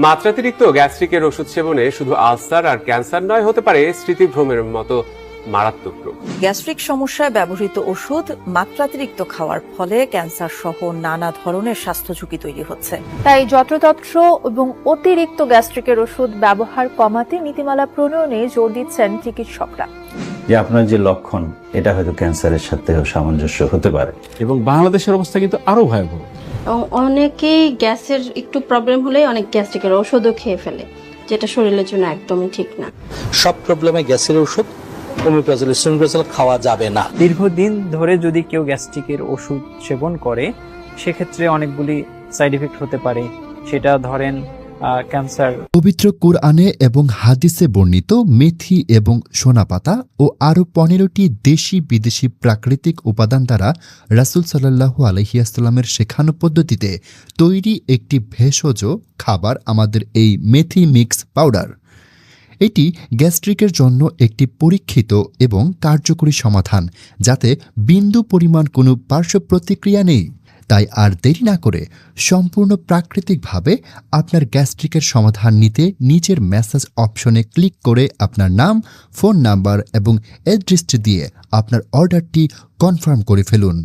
মাত্রাতিরিক্ত গ্যাস্ট্রিকের ওষুধ সেবনে শুধু আলসার আর ক্যান্সার নয়, হতে পারে স্মৃতিভ্রমের মতো মারাত্মক রোগ। গ্যাস্ট্রিক সমস্যায় ব্যবহৃত ওষুধ মাত্রাতিরিক্ত খাওয়ার ফলে ক্যান্সার সহ নানা ধরনের স্বাস্থ্য ঝুঁকি তৈরি হচ্ছে। তাই যত্রতত্র এবং অতিরিক্ত গ্যাস্ট্রিকের ওষুধ ব্যবহার কমাতে নীতিমালা প্রণয়নে জোর দিচ্ছেন চিকিৎসকরা। যে আপনার যে লক্ষণ, এটা হয়তো ক্যান্সারের সাথেও সামঞ্জস্য হতে পারে। এবং বাংলাদেশের অবস্থা কিন্তু আরো ভয়াবহ। অনেকেই গ্যাসের একটু প্রবলেম হলে অনেক গ্যাস্ট্রিকের ওষুধও খেয়ে ফেলে, যেটা শরীরের জন্য একদমই ঠিক না। সব প্রবলেমে গ্যাসের ওষুধ ওমিপ্রাজল, এস্টোমিপ্রাজল খাওয়া যাবে না। দীর্ঘদিন ধরে যদি কেউ গ্যাস্ট্রিকের ওষুধ সেবন করে, সেক্ষেত্রে অনেকগুলি সাইড এফেক্ট হতে পারে। সেটা ধরেন ক্যান্সার। পবিত্র কুরআনে এবং হাদিসে বর্ণিত মেথি এবং সোনাপাতা ও আরও 15টি দেশি বিদেশি প্রাকৃতিক উপাদান দ্বারা রাসূল সাল্লাল্লাহু আলাইহি ওয়াসাল্লামের শেখানো পদ্ধতিতে তৈরি একটি ভেষজ খাবার আমাদের এই মেথি মিক্স পাউডার। এটি গ্যাস্ট্রিকের জন্য একটি পরীক্ষিত এবং কার্যকরী সমাধান, যাতে বিন্দু পরিমাণ কোনো পার্শ্ব প্রতিক্রিয়া নেই। তাই আর দেরি না করে সম্পূর্ণ প্রাকৃতিকভাবে আপনার গ্যাস্ট্রিকের সমাধান নিতে নিচের মেসেজ অপশনে ক্লিক করে আপনার নাম, ফোন নাম্বার এবং অ্যাড্রেসটি দিয়ে আপনার অর্ডারটি কনফার্ম করে ফেলুন।